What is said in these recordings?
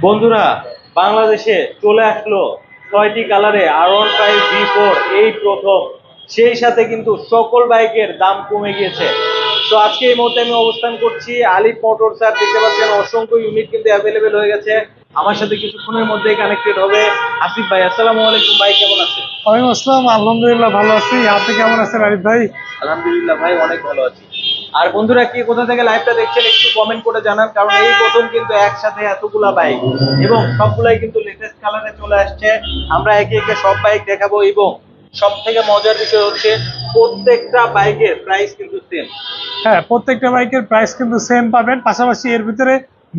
বন্ধুরা, বাংলাদেশে চলে আসলো 6টি কালারে R15V4 এই প্রথম। সেই সাথে কিন্তু সকল বাইকের দাম কমে গিয়েছে। তো আজকে এই মুহূর্তে আমি অবস্থান করছি আলিফ মোটরস। আর দেখতে পাচ্ছেন অসংখ্য ইউনিট কিন্তু অ্যাভেলেবেল হয়ে গেছে। আমার সাথে কিছুক্ষণের মধ্যেই কানেক্টেড হবে আসিফ ভাই। আসসালামু আলাইকুম ভাই, কেমন আছেন? ওয়ালাইকুম আসসালাম, আলহামদুলিল্লাহ ভালো আছি। আপনি কেমন আছেন আরিফ ভাই? আলহামদুলিল্লাহ ভাই, অনেক ভালো আছি। আর বন্ধুরা, কে কোথা থেকে লাইভটা দেখছেন একটু কমেন্ট করে জানান, কারণ এই প্রথম কিন্তু একসাথে এতগুলা বাইক এবং সবগুলাই কিন্তু লেটেস্ট কালারে চলে আসছে। আমরা একে একে সব বাইক দেখাবো এবং সব থেকে মজার বিষয় হচ্ছে প্রত্যেকটা বাইকের প্রাইস কিন্তু সেম। হ্যাঁ, প্রত্যেকটা বাইকের প্রাইস কিন্তু সেম পাবেন। পাশাপাশি এর ভিতরে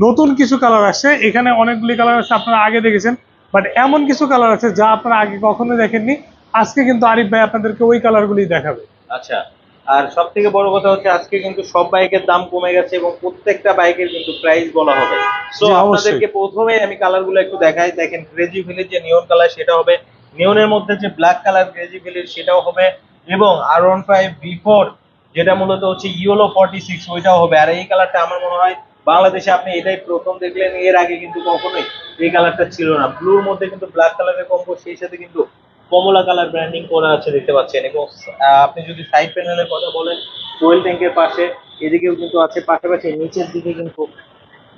নতুন কিছু কালার আসছে। এখানে অনেকগুলি কালার আছে আপনারা আগে দেখেছেন, বাট এমন কিছু কালার আছে যা আপনারা আগে কখনো দেখেননি। আজকে কিন্তু আরিফ ভাই আপনাদেরকে ওই কালারগুলি দেখাবে। আচ্ছা, আর সব থেকে বড় কথা হচ্ছে আজকে কিন্তু সব বাইকের দাম কমে গেছে এবং প্রত্যেকটা বাইকের কিন্তু প্রাইস বলা হবে। সো জি, অবশ্যই। আপনাদেরকে প্রথমে আমি কালারগুলো একটু দেখাই। দেখেন, ক্রেজি ভিলের যে নিয়ন কালার সেটা হবে, নিয়নের মধ্যে যে ব্ল্যাক কালার ক্রেজি ভিলের সেটাও হবে, এবং R15V4 যেটা মূলত হচ্ছে ইয়েলো 46 ওইটাও হবে। আর এই কালারটা আমার মনে হয় বাংলাদেশে আপনি এটাই প্রথম দেখলেন, এর আগে কিন্তু কখনোই এই কালারটা ছিল না। ব্লুর মধ্যে কিন্তু ব্ল্যাক কালারের কম্বো, সেই সাথে কিন্তু কমলা কালার ব্র্যান্ডিং করা আছে দেখতে পাচ্ছেন। এবং আপনি যদি সাইড প্যানেলের কথা বলেন, ফুয়েল ট্যাঙ্কের পাশে এদিকেও কিন্তু আছে, পাশাপাশি নিচের দিকে কিন্তু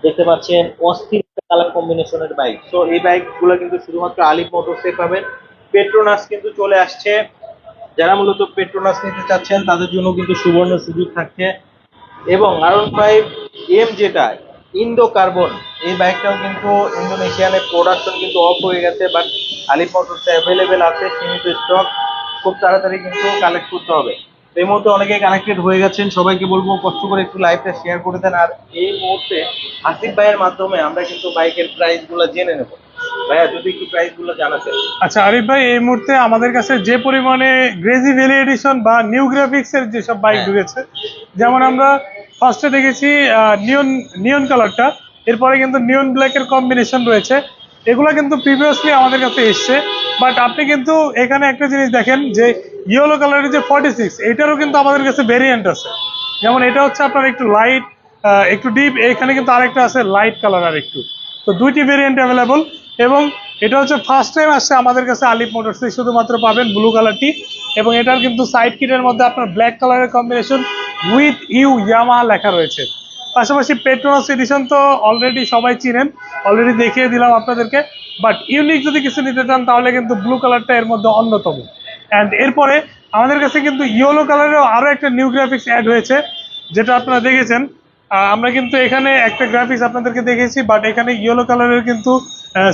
দেখতে পাচ্ছেন অস্থির কালার কম্বিনেশনের বাইক। তো এই বাইক গুলো কিন্তু শুধুমাত্র আলিফ মোটরসে পাবেন। পেট্রোনাস কিন্তু চলে আসছে। যারা মূলত পেট্রোনাস নিতে চাচ্ছেন তাদের জন্য কিন্তু সুবর্ণ সুযোগ থাকছে। এবং R15M যেটা ইন্দো কার্বন, এই বাইকটাও কিন্তু ইন্দোনেশিয়ানের প্রোডাকশন কিন্তু অফ হয়ে গেছে, বাট আলিফ মোটরসে অ্যাভেলেবেল আছে, সীমিত স্টক। খুব তাড়াতাড়ি কিন্তু কালেক্ট করতে হবে। তো এই মুহূর্তে অনেকে কানেক্টেড হয়ে গেছেন, সবাইকে বলবো কষ্ট করে একটু লাইভটা শেয়ার করে দেন। আর এই মুহূর্তে আসিফ ভাইয়ের মাধ্যমে আমরা কিন্তু বাইকের প্রাইস গুলো জেনে নেব। ভাইয়া, যদি একটু প্রাইস গুলো জানাতেন। আচ্ছা আরিফ ভাই, এই মুহূর্তে আমাদের কাছে যে পরিমাণে গ্রেজি ভ্যালি এডিশন বা নিউ গ্রাফিক্স এর যেসব বাইক হ্যাঁ। ঢুকেছে, যেমন আমরা ফার্স্টে দেখেছি নিয়ন নিয়ন কালারটা, এরপরে কিন্তু নিয়ন ব্ল্যাক এর কম্বিনেশন রয়েছে। এগুলো কিন্তু প্রিভিয়াসলি আমাদের কাছে এসছে, বাট আপনি কিন্তু এখানে একটা জিনিস দেখেন যে ইয়েলো কালারের যে 46, এটারও কিন্তু আমাদের কাছে ভেরিয়েন্ট আছে। যেমন এটা হচ্ছে আপনার একটু লাইট, একটু ডিপ। এখানে কিন্তু আরেকটা আছে লাইট কালার আর একটু। তো দুইটি ভেরিয়েন্ট অ্যাভেলেবল। এবং এটা হচ্ছে ফার্স্ট টাইম আসছে আমাদের কাছে আলিফ মোটরসে, শুধুমাত্র পাবেন ব্লু কালারটি। এবং এটার কিন্তু সাইড কিটের মধ্যে আপনার ব্ল্যাক কালারের কম্বিনেশন উইথ ইউ ইয়ামাহা লেখা রয়েছে। পাশাপাশি পেট্রোনাস এডিশন তো অলরেডি সবাই চিনেন, অলরেডি দেখিয়ে দিলাম আপনাদেরকে। বাট ইউনিক যদি কিছু নিতে চান তাহলে কিন্তু ব্লু কালারটা এর মধ্যে অন্যতম। অ্যান্ড এরপরে আমাদের কাছে কিন্তু ইয়েলো কালারেরও আরও একটা নিউ গ্রাফিক্স অ্যাড হয়েছে, যেটা আপনারা দেখেছেন। আমরা কিন্তু এখানে একটা গ্রাফিক্স আপনাদেরকে দেখেছি, বাট এখানে ইয়েলো কালারের কিন্তু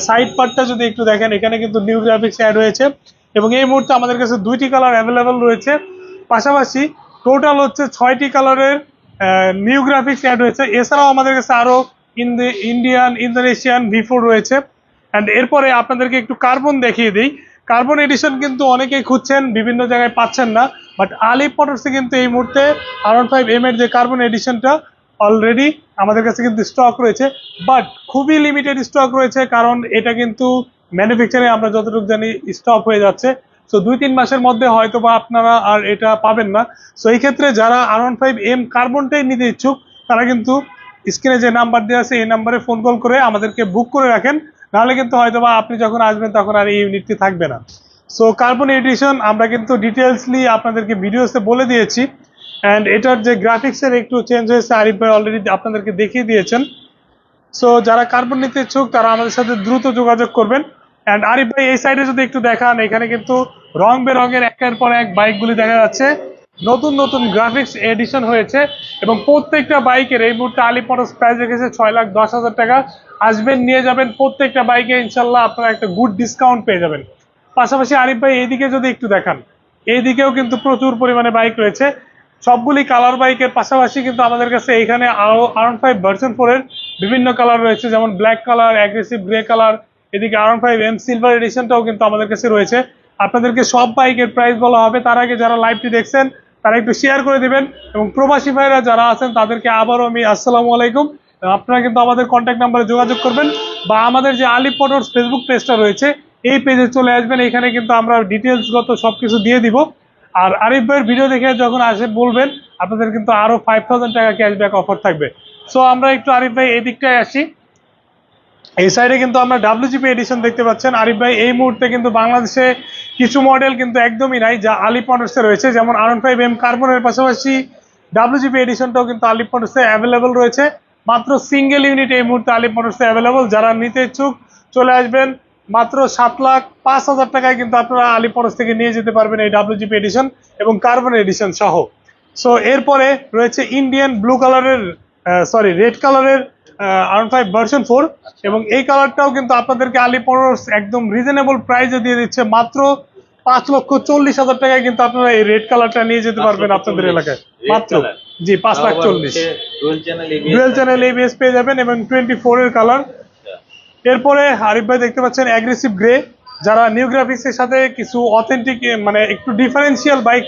সাইড পার্টটা যদি একটু দেখেন, এখানে কিন্তু নিউ গ্রাফিক্স অ্যাড হয়েছে। এবং এই মুহূর্তে আমাদের কাছে দুইটি কালার অ্যাভেলেবেল রয়েছে। পাশাপাশি টোটাল হচ্ছে 6টি কালারের নিউ গ্রাফিক্স অ্যাড হয়েছে। এছাড়াও আমাদের কাছে আরও ইন্ডিয়ান ইন্দোনেশিয়ান V4 রয়েছে। অ্যান্ড এরপরে আপনাদেরকে একটু কার্বন দেখিয়ে দিই। কার্বন এডিশন কিন্তু অনেকেই খুঁজছেন, বিভিন্ন জায়গায় পাচ্ছেন না, বাট আলিফ মোটরসে কিন্তু এই মুহূর্তে R15M এর যে কার্বন এডিশনটা অলরেডি আমাদের কাছে কিন্তু স্টক রয়েছে। বাট খুবই লিমিটেড স্টক রয়েছে, কারণ এটা কিন্তু ম্যানুফ্যাকচারে আমরা যতটুকু জানি স্টক হয়ে যাচ্ছে। সো 2-3 মাসের মধ্যে হয়তো বা আপনারা আর এটা পাবেন না। সো এই ক্ষেত্রে যারা R15M কার্বনটাই নিতে ইচ্ছুক, তারা কিন্তু স্ক্রিনে যে নাম্বার দেওয়া আছে এই নাম্বারে ফোন কল করে আমাদেরকে বুক করে রাখেন। নাহলে কিন্তু হয়তো বা আপনি যখন আসবেন তখন আর এই ইউনিটটি থাকবে না। সো কার্বন এডিশন আমরা কিন্তু ডিটেলসলি আপনাদেরকে ভিডিওতে বলে দিয়েছি। অ্যান্ড এটার যে গ্রাফিক্সের একটু চেঞ্জ হয়েছে, আরিফ ভাই অলরেডি আপনাদেরকে দেখিয়ে দিয়েছেন। সো যারা কার্বন নিতে ইচ্ছুক তারা আমাদের সাথে দ্রুত যোগাযোগ করবেন। অ্যান্ড আরিফ ভাই, এই সাইডে যদি একটু দেখান, এখানে কিন্তু রং বেরঙের একের পর এক বাইকগুলি দেখা যাচ্ছে। নতুন নতুন গ্রাফিক্স এডিশন হয়েছে এবং প্রত্যেকটা বাইকের এই মুহূর্তে আলিফ মোটরস প্রাইস রেখেছে 6,10,000 টাকা। আসবেন, নিয়ে যাবেন প্রত্যেকটা বাইকে, ইনশাল্লাহ আপনারা একটা গুড ডিসকাউন্ট পেয়ে যাবেন। পাশাপাশি আরিফ ভাই এইদিকে যদি একটু দেখান, এইদিকেও কিন্তু প্রচুর পরিমাণে বাইক রয়েছে। সবগুলি কালার বাইকের পাশাপাশি কিন্তু আমাদের কাছে এখানে আরো R15 ভার্সন 4 এর বিভিন্ন কালার রয়েছে, যেমন black colour, aggressive grey colour. এদিকে R15M সিলভার এডিশনটাও কিন্তু আমাদের কাছে রয়েছে। আপনাদেরকে সব বাইকের প্রাইস বলা হবে, তার আগে যারা লাইভটি দেখছেন তারা একটু শেয়ার করে দিবেন। এবং প্রবাসী ভাইরা যারা আছেন তাদেরকে আবারও আমি আসসালামু আলাইকুম। আপনারা কিন্তু আমাদের কন্ট্যাক্ট নাম্বারে যোগাযোগ করবেন, বা আমাদের যে আলিফ মোটরস ফেসবুক পেজটা রয়েছে এই পেজে চলে আসবেন। এখানে কিন্তু আমরা ডিটেলসগত সবকিছু দিয়ে দিব। আর আরিফ ভাইয়ের ভিডিও দেখে যখন আসে বলবেন, আপনাদের কিন্তু আরো 5,000 টাকা ক্যাশব্যাক অফার থাকবে। সো আমরা একটু আরিফ ভাই এই দিকটায় আসি। এই সাইডে কিন্তু আমরা ডাব্লিউজিপি এডিশন দেখতে পাচ্ছেন। আরিফ ভাই, এই মুহূর্তে কিন্তু বাংলাদেশে কিছু মডেল কিন্তু একদমই নাই যা আলিফ মোটরসে রয়েছে, যেমন R15M কার্বনের পাশাপাশি ডাব্লিউজিপি এডিশনটাও কিন্তু আলিফ মোটরসে অ্যাভেলেবল রয়েছে। মাত্র সিঙ্গেল ইউনিট এই মুহূর্তে আলিফ মোটরসে অ্যাভেলেবল। যারা নিতে ইচ্ছুক চলে আসবেন, মাত্র 7,05,000 টাকায় কিন্তু আপনারা আলিফ মোটরস থেকে নিয়ে যেতে পারবেন এই ডাব্লিউজিপি এডিশন এবং কার্বন এডিশন সহ। সো এরপরে রয়েছে ইন্ডিয়ান ব্লু কালারের রেড কালারের R15 ভার্সন 4, এবং এই কালারটাও কিন্তু আপনাদেরকে আলিফ মোটরস একদম রিজনেবল প্রাইসে দিয়ে দিচ্ছে মাত্র 5,40,000 টাকায় কিন্তু আপনারা এই রেড কালারটা নিয়ে যেতে পারবেন আপনাদের এলাকায় মাত্র। জি, 5,40,000। ডুয়েল চ্যানেল ABS পেয়ে যাবেন এবং 24 এর কালার। এরপরে আরিফ ভাই দেখতে পাচ্ছেন অ্যাগ্রেসিভ গ্রে। যারা নিউ গ্রাফিক্সের সাথে কিছু অথেন্টিক মানে একটু ডিফারেন্সিয়াল বাইক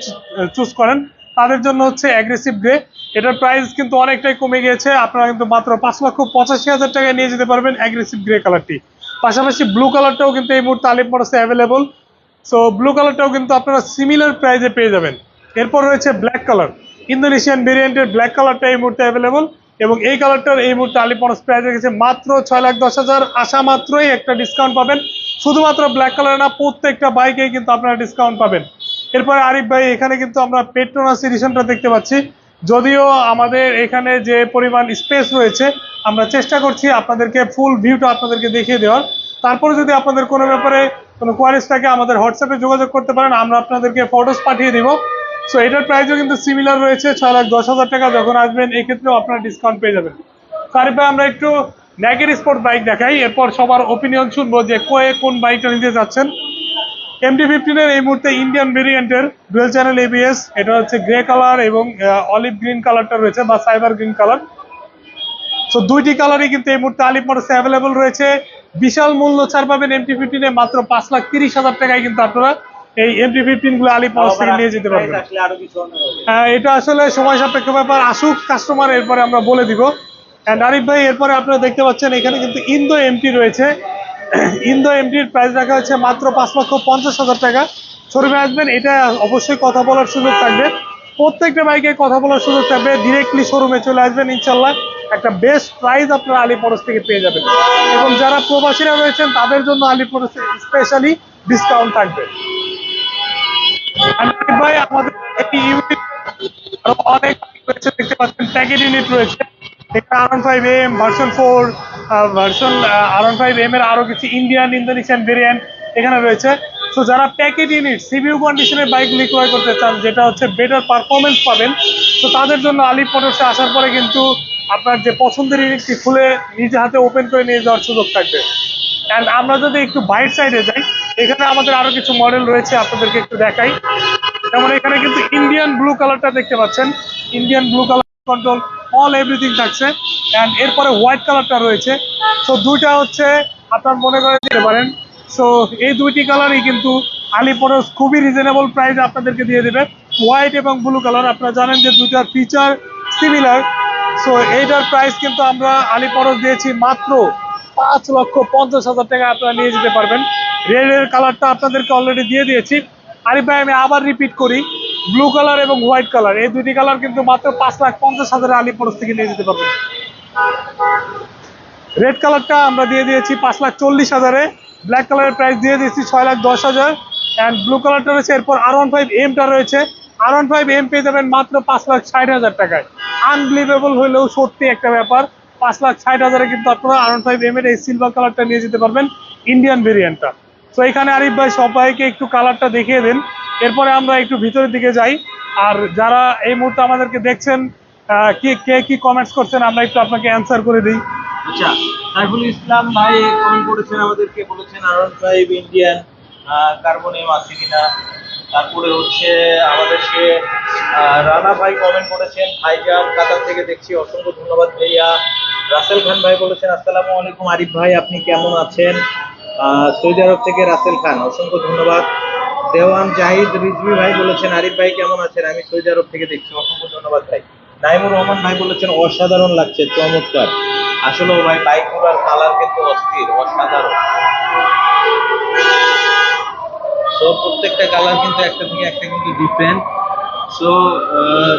চুজ করেন, তাদের জন্য হচ্ছে অ্যাগ্রেসিভ গ্রে। এটার প্রাইস কিন্তু অনেকটাই কমে গিয়েছে, আপনারা কিন্তু মাত্র 5,85,000 টাকায় নিয়ে যেতে পারবেন অ্যাগ্রেসিভ গ্রে কালারটি। পাশাপাশি ব্লু কালারটাও কিন্তু এই মুহূর্তে আলিফ মোটরসে অ্যাভেলেবল। সো ব্লু কালারটাও কিন্তু আপনারা সিমিলার প্রাইসে পেয়ে যাবেন। এরপর রয়েছে ব্ল্যাক কালার, ইন্দোনেশিয়ান ভেরিয়েন্টের ব্ল্যাক কালারটা এই মুহূর্তে অ্যাভেলেবল, এবং এই কালারটার এই মুহূর্তে আলিফ মোটরস প্রাইস রেখেছে মাত্র 6,10,000। আসা মাত্রই একটা ডিসকাউন্ট পাবেন, শুধুমাত্র ব্ল্যাক কালার না, প্রত্যেকটা বাইকেই কিন্তু আপনারা ডিসকাউন্ট পাবেন। এরপরে আরিফ ভাই, এখানে কিন্তু আমরা পেট্রোনাস এডিশনটা দেখতে পাচ্ছি। যদিও আমাদের এখানে যে পরিমাণ স্পেস রয়েছে, আমরা চেষ্টা করছি আপনাদেরকে ফুল ভিউটা আপনাদেরকে দেখিয়ে দেওয়ার। তারপরে যদি আপনাদের কোনো ব্যাপারে কোনো কোয়ারিজ থাকে, আমাদের হোয়াটসঅ্যাপে যোগাযোগ করতে পারেন, আমরা আপনাদেরকে ফটোস পাঠিয়ে দিব। সো এটার প্রাইসও কিন্তু সিমিলার রয়েছে 6,10,000 টাকা। যখন আসবেন এক্ষেত্রেও আপনারা ডিসকাউন্ট পেয়ে যাবেন। তারপরে আমরা একটু ন্যাগের স্পোর্ট বাইক দেখাই, এরপর সবার ওপিনিয়ন শুনবো যে কোন বাইকটা নিতে যাচ্ছেন। MT-15 এর এই মুহূর্তে ইন্ডিয়ান ভেরিয়েন্টের ডুয়েল চ্যানেল ABS, এটা হচ্ছে গ্রে কালার এবং অলিভ গ্রিন কালারটা রয়েছে বা সাইবার গ্রিন কালার। সো দুইটি কালারই কিন্তু এই মুহূর্তে আলিফ মোটরসে অ্যাভেলেবল রয়েছে। বিশাল মূল্য ছাড় পাবেন MT-15 এ, মাত্র 5,30,000 টাকায় কিন্তু আপনারা এই MT-15 গুলো আলিফ মোটরস থেকে নিয়ে যেতে পারবেন। হ্যাঁ, এটা আসলে সময় সাপেক্ষ ব্যাপার, আসুক কাস্টমার, এরপরে আমরা বলে দিব। অ্যান্ড আরিফ ভাই, এরপরে আপনারা দেখতে পাচ্ছেন এখানে কিন্তু ইন্দো MT রয়েছে। ইন্দো MTর প্রাইস রাখা হচ্ছে মাত্র 5,50,000 টাকা। শোরুমে আসবেন, এটা অবশ্যই কথা বলার সুযোগ থাকবে, প্রত্যেকটা বাইকে কথা বলার সুযোগ থাকবে। ডিরেক্টলি শোরুমে চলে আসবেন, ইনশাল্লাহ একটা বেস্ট প্রাইস আপনারা আলিফ মোটরস থেকে পেয়ে যাবেন। এবং যারা প্রবাসীরা রয়েছেন তাদের জন্য আলিফ মোটরসে স্পেশালি ডিসকাউন্ট থাকবে। ভাই, আমাদের একটি ইউনিট আরো অনেক রয়েছে, দেখতে পাচ্ছেন প্যাকেট ইউনিট রয়েছে। এখানে R15M ভার্সন 4, ভার্সন R15M এর আরো কিছু ইন্দোনেশিয়ান ভেরিয়েন্ট এখানে রয়েছে। তো যারা প্যাকেট ইউনিট সিবিইউ কন্ডিশনের বাইকগুলি ক্রয় করতে চান, যেটা হচ্ছে বেটার পারফরমেন্স পাবেন, তো তাদের জন্য আলিফ মোটরসে আসার পরে কিন্তু আপনার যে পছন্দের ইউনিটটি খুলে নিজে হাতে ওপেন করে নিয়ে যাওয়ার সুযোগ থাকবে। অ্যান্ড আমরা যদি একটু বাইট সাইডে যাই, এখানে আমাদের আরো কিছু মডেল রয়েছে, আপনাদেরকে একটু দেখাই। যেমন এখানে কিন্তু ইন্ডিয়ান ব্লু কালারটা দেখতে পাচ্ছেন, Indian blue colour control all everything থাকছে। অ্যান্ড এরপরে হোয়াইট কালারটা রয়েছে। সো দুইটা হচ্ছে আপনার মনে করে দিতে পারেন। সো এই দুইটি কালারই কিন্তু আলিফ মোটরস খুবই রিজনেবল প্রাইসে আপনাদেরকে দিয়ে দেবে। হোয়াইট এবং ব্লু কালার, আপনারা জানেন যে দুইটার ফিচার সিমিলার। সো এইটার প্রাইস কিন্তু আমরা আলিফ মোটরস দিয়েছি মাত্র 5,50,000 টাকা, আপনারা নিয়ে যেতে পারবেন। রেডের কালারটা আপনাদেরকে অলরেডি দিয়ে দিয়েছি। আরিফ ভাই, আমি আবার রিপিট করি, ব্লু কালার এবং হোয়াইট কালার এই দুইটি কালার কিন্তু মাত্র 5,50,000 আলিফ মোটরস থেকে নিয়ে যেতে পারবেন। রেড কালারটা আমরা দিয়ে দিয়েছি 5,40,000-এ, ব্ল্যাক কালারের প্রাইস দিয়ে দিয়েছি 6,10,000। অ্যান্ড ব্লু কালারটা রয়েছে। এরপর R15M-টা রয়েছে, R15M পেয়ে যাবেন মাত্র 5,60,000 টাকায়। আনবিলিভেবল হলেও সত্যি একটা ব্যাপার, 5,60,000-এ কিন্তু আপনারা R15M এর এই সিলভার কালারটা নিয়ে যেতে পারবেন, ইন্ডিয়ান ভেরিয়েন্টটা। তো এখানে আরিফ ভাই সবাইকে একটু কালারটা দেখিয়ে দেন, এরপরে আমরা একটু ভিতরের দিকে যাই। আর যারা এই মুহূর্তে আমাদেরকে দেখছেন, কে কি কমেন্টস করছেন, আমরা একটু আপনাকে অ্যান্সার করে দিই। আচ্ছা, সাইফুল ইসলাম ভাই কমেন্ট করেছেন আমাদেরকে, বলেছেন R15 ইন্ডিয়ান কার্বন এম আছে কিনা। তারপরে হচ্ছে আমাদের সে রানা ভাই কমেন্ট করেছেন, ভাইজান কাতার থেকে দেখছি, অসংখ্য ধন্যবাদ ভাইয়া। রাসেল খান ভাই বলেছেন আসসালামু আলাইকুম আরিফ ভাই, আপনি কেমন আছেন? সৌদি আরব থেকে রাসেল খান, অসংখ্য ধন্যবাদ। দেওয়ান জাহিদ রিজভি ভাই বলেছেন আরিফ ভাই কেমন আছেন, আমি সৌদি আরব থেকে দেখছি, অসংখ্য ধন্যবাদ ভাই। নাইমুর রহমান ভাই বলেছেন অসাধারণ লাগছে, চমৎকার। আসলে ভাই বাইকগুলোর কালার কিন্তু অস্থির, অসাধারণ। সো প্রত্যেকটা কালার কিন্তু একটা থেকে একটা কিন্তু ডিফারেন্ট। সো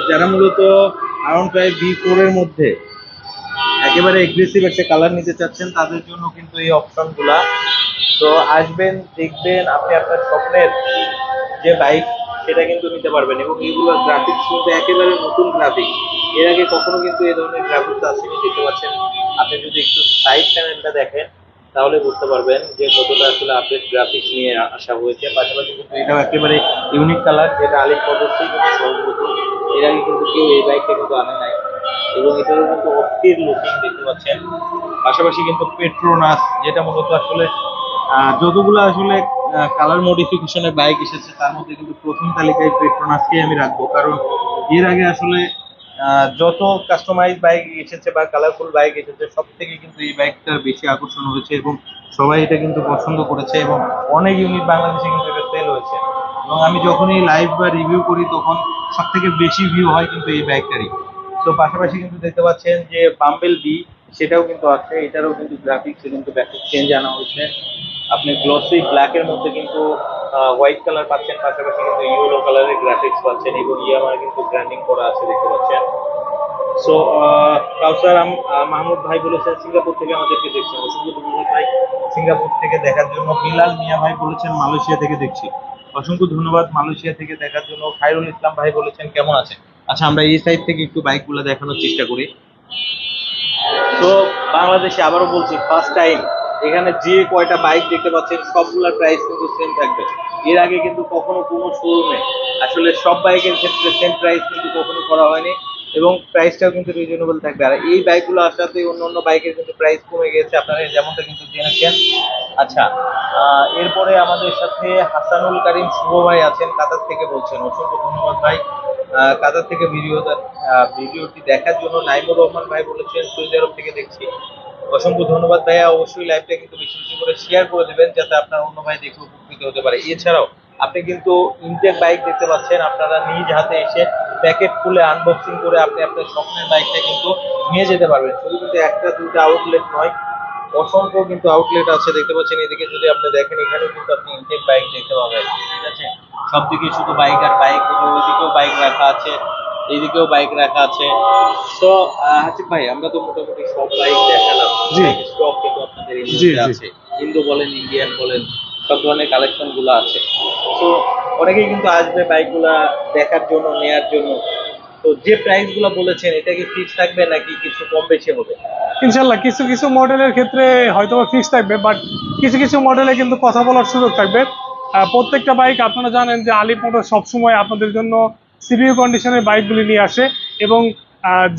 যারা মূলত R15 V4 এর মধ্যে একেবারে এগ্রেসিভ একটা কালার নিতে চাচ্ছেন তাদের জন্য কিন্তু এই অপশনগুলা। তো আসবেন, দেখবেন, আপনি আপনার স্বপ্নের যে বাইক সেটা কিন্তু নিতে পারবেন। এবং এগুলোর গ্রাফিক্স কিন্তু একেবারে নতুন গ্রাফিক্স, এর আগে কখনো কিন্তু এই ধরনের গ্রাফিক্স আসেনি। দেখতে পাচ্ছেন, আপনি যদি একটু সাইড প্যানেলটা দেখেন তাহলে বুঝতে পারবেন যে কতটা আসলে আপডেট গ্রাফিক্স নিয়ে আসা হয়েছে। পাশাপাশি কিন্তু এটাও একেবারে ইউনিক কালার, যেটা আলিফ মোটরসই কিন্তু সর্বপ্রথম। এর আগে কিন্তু কেউ এই বাইকটা কিন্তু আনে নাই, এবং এটারও কিন্তু অস্থির লুকিং দেখতে পাচ্ছেন। পাশাপাশি কিন্তু পেট্রোনাস, যেটা মূলত আসলে যতগুলো আসলে কালার মডিফিকেশনের বাইক এসেছে তার মধ্যে কিন্তু প্রথম তালিকায় পেট্রোনাসকে আমি রাখবো। কারণ এর আগে আসলে যত কাস্টমাইজ বাইক এসেছে বা কালারফুল বাইক এসেছে সব থেকে কিন্তু এই বাইকটার বেশি আকর্ষণ হয়েছে, এবং সবাই এটা কিন্তু পছন্দ করেছে, এবং অনেক ইউনিট বাংলাদেশে কিন্তু এটা সেল হয়েছে। এবং আমি যখনই লাইভ বা রিভিউ করি তখন সব থেকে বেশি ভিউ হয় কিন্তু এই বাইকটারই। তো পাশাপাশি কিন্তু দেখতে পাচ্ছেন যে বাম্বেল বি, সেটাও কিন্তু আছে। এটারও কিন্তু গ্রাফিক্সে কিন্তু ব্যাপক চেঞ্জ আনা হয়েছে। আপনি গ্লসি ব্ল্যাকের মধ্যে কিন্তু হোয়াইট কালার পাচ্ছেন, পাশাপাশি কিন্তু ইয়েলো কালারের গ্রাফিক্স পাচ্ছেন, এবং ইয়ামার কিন্তু ব্র্যান্ডিং করা আছে দেখতে পাচ্ছেন। সো কাউসার মাহমুদ ভাই বলেছেন সিঙ্গাপুর থেকে আমাদেরকে দেখছেন, অসংখ্য ধন্যবাদ ভাই সিঙ্গাপুর থেকে দেখার জন্য। বিলাল মিয়া ভাই বলেছেন মালয়েশিয়া থেকে দেখছি, অসংখ্য ধন্যবাদ মালয়েশিয়া থেকে দেখার জন্য। খায়রুল ইসলাম ভাই বলেছেন কেমন আছেন। আচ্ছা, আমরা এই সাইড থেকে একটু বাইকগুলো দেখানোর চেষ্টা করি। তো বাংলাদেশে আবারও বলছি, ফার্স্ট টাইম এখানে যে কয়টা বাইক দেখতে পাচ্ছেন সবগুলোর প্রাইস কিন্তু সেম থাকবে। এর আগে কিন্তু কখনো কোনো শোরুমে আসলে সব বাইকের ক্ষেত্রে সেম প্রাইস কিন্তু কখনো করা হয়নি, এবং প্রাইসটাও কিন্তু রিজনেবল থাকবে। আর এই বাইকগুলো আসাতে অন্য অন্য বাইকের কিন্তু প্রাইস কমে গেছে, আপনারা যেমনটা কিন্তু জেনেছেন। আচ্ছা, এরপরে আমাদের সাথে হাসানুল করিম শুভ ভাই আছেন, কাতার থেকে বলছেন, অসংখ্য ধন্যবাদ ভাই কাতার থেকে ভিডিওটি দেখার জন্য। নাইমুর রহমান ভাই বলেছেন সৌদি আরব থেকে দেখছি, অসংখ্য ধন্যবাদ ভাইয়া। অবশ্যই লাইভটা কিন্তু বেশি বেশি করে শেয়ার করে দেবেন যাতে আপনার অন্য ভাই দেখে উপকৃত হতে পারে। এছাড়াও আপনি কিন্তু ইনটেক বাইক দেখতে পাচ্ছেন, আপনারা নিজ হাতে এসে প্যাকেট খুলে আনবক্সিং করে আপনি আপনার স্বপ্নের বাইকটা কিন্তু নিয়ে যেতে পারবেন। শুধু কিন্তু একটা দুটো আউটলেট নয়, অসংখ্য কিন্তু আউটলেট আছে দেখতে পাচ্ছেন। এদিকে যদি আপনি দেখেন এখানেও কিন্তু আপনি ইনটেক বাইক দেখতে পাবেন, ঠিক আছে। সব দিকে শুধু বাইক আর বাইক, ওইদিকেও বাইক রাখা আছে, এইদিকেও বাইক রাখা আছে। তো হাসিফ ভাই, আমরা তো মোটামুটি সব বাইক দেখালাম, জি স্টক কিন্তু আপনাদের এই জি মুহূর্তে জি আছে। ইন্দো বলেন, ইন্ডিয়ান বলেন, সব ধরনের কালেকশন গুলো আছে। তো অনেকেই কিন্তু আসবে বাইকগুলা দেখার জন্য, নেয়ার জন্য। তো যে প্রাইস গুলো বলেছেন এটা কি ফিক্স থাকবে নাকি কিছু কম বেশি হবে? ইনশাল্লাহ কিছু কিছু মডেলের ক্ষেত্রে হয়তো ফিক্স থাকবে, বাট কিছু কিছু মডেলে কিন্তু কথা বলার সুযোগ থাকবে। প্রত্যেকটা বাইক আপনারা জানেন যে আলিফ মোটর সবসময় আপনাদের জন্য সিপিইউ কন্ডিশনের বাইকগুলি নিয়ে আসে, এবং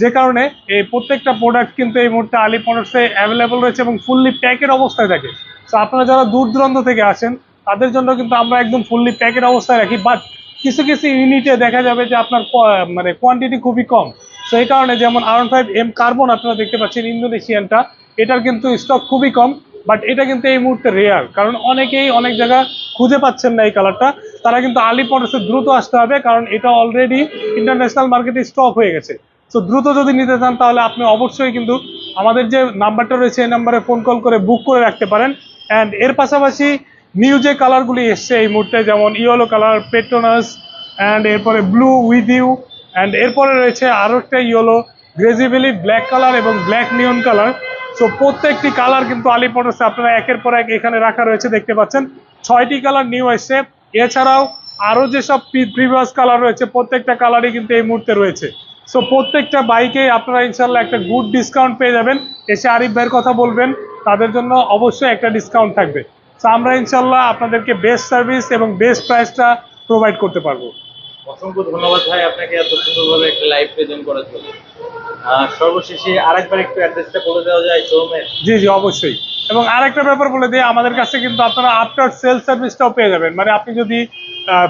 যে কারণে এই প্রত্যেকটা প্রোডাক্ট কিন্তু এই মুহূর্তে আলিফ মোটরসে অ্যাভেলেবল রয়েছে এবং ফুললি প্যাকের অবস্থায় থাকে। তো আপনারা যারা দূর দূরান্ত থেকে আসেন তাদের জন্য কিন্তু আমরা একদম ফুললি প্যাকের অবস্থায় রাখি, বাট কিছু কিছু ইউনিটে দেখা যাবে যে আপনার মানে কোয়ান্টিটি খুবই কম। তো এই কারণে যেমন R15M কার্বন আপনারা দেখতে পাচ্ছেন ইন্দোনেশিয়ানটা, এটার কিন্তু স্টক খুবই কম, বাট এটা কিন্তু এই মুহূর্তে রেয়ার, কারণ অনেকেই অনেক জায়গা খুঁজে পাচ্ছেন না এই কালারটা। তারা কিন্তু আলিফ মোটরসে দ্রুত আসতে হবে, কারণ এটা অলরেডি ইন্টারন্যাশনাল মার্কেটে স্টক হয়ে গেছে। তো দ্রুত যদি নিতে চান তাহলে আপনি অবশ্যই কিন্তু আমাদের যে নাম্বারটা রয়েছে এই নাম্বারে ফোন কল করে বুক করে রাখতে পারেন। অ্যান্ড এর পাশাপাশি নিউ যে কালারগুলি এসছে এই মুহূর্তে, যেমন ইয়েলো কালার, পেট্রোনাস, অ্যান্ড এরপরে ব্লু উইথ ইউ, অ্যান্ড এরপরে রয়েছে আরও একটা ইয়েলো, গ্রেজিভেলি ব্ল্যাক কালার এবং ব্ল্যাক নিয়ন কালার। সো প্রত্যেকটি কালার কিন্তু আলিফ মোটরসে আপনারা একের পর এক এখানে রাখা রয়েছে দেখতে পাচ্ছেন। 6টি কালার নিউ এসছে, এছাড়াও আরও যেসব প্রিভিয়াস কালার রয়েছে প্রত্যেকটা কালারই কিন্তু এই মুহূর্তে রয়েছে। সো প্রত্যেকটা বাইকে আপনারা ইনশাল্লাহ একটা গুড ডিসকাউন্ট পেয়ে যাবেন। এসে আরিফ ভাইয়ের কথা বলবেন, তাদের জন্য অবশ্যই একটা ডিসকাউন্ট থাকবে। সো আমরা ইনশাল্লাহ আপনাদেরকে বেস্ট সার্ভিস এবং বেস্ট প্রাইসটা প্রোভাইড করতে পারবো। অসংখ্য ধন্যবাদ ভাই আপনাকে এত সুন্দরভাবে একটা লাইভ প্রেজেন্ট করার জন্য। সর্বশেষে আরেকবার একটু অ্যাড্রেসটা বলে দেওয়া যায় শোরুমের? জি জি অবশ্যই। এবং আরেকটা ব্যাপার বলে দিই, আমাদের কাছে কিন্তু আপনারা আফটার সেল সার্ভিসটাও পেয়ে যাবেন। মানে আপনি যদি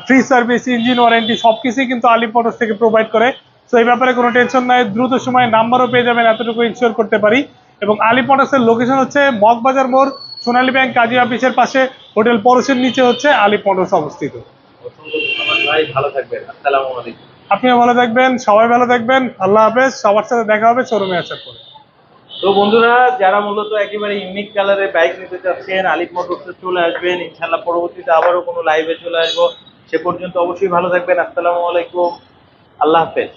ফ্রি সার্ভিস, ইঞ্জিন ওয়ারেন্টি সবকিছুই কিন্তু আলিফ মোটরস থেকে প্রোভাইড করে। তো এই ব্যাপারে কোনো টেনশন নাই, দ্রুত সময়ে নাম্বারও পেয়ে যাবেন, এতটুকু ইনশিওর করতে পারি। এবং আলিফ মোটরসের লোকেশন হচ্ছে মগবাজার মোড়, সোনালী ব্যাংক কাজী অফিসের পাশে, হোটেল পরশের নিচে হচ্ছে আলিফ মোটরস অবস্থিত। অসংখ্য ধন্যবাদ ভাই, ভালো থাকবেন, আসসালামু আলাইকুম। আপনিও ভালো থাকবেন, সবাই ভালো থাকবেন, আল্লাহ হাফেজ। সবার সাথে দেখা হবে শোরুমে আসার পরে। তো বন্ধুরা, যারা মূলত একেবারে ইউনিক কালারের বাইক নিতে চাচ্ছেন আলিফ মোটরসে চলে আসবেন। ইনশাআল্লাহ পরবর্তীতে আবারও কোনো লাইভে চলে আসবো। সে পর্যন্ত অবশ্যই ভালো থাকবেন, আসসালামু আলাইকুম, আল্লাহ হাফেজ।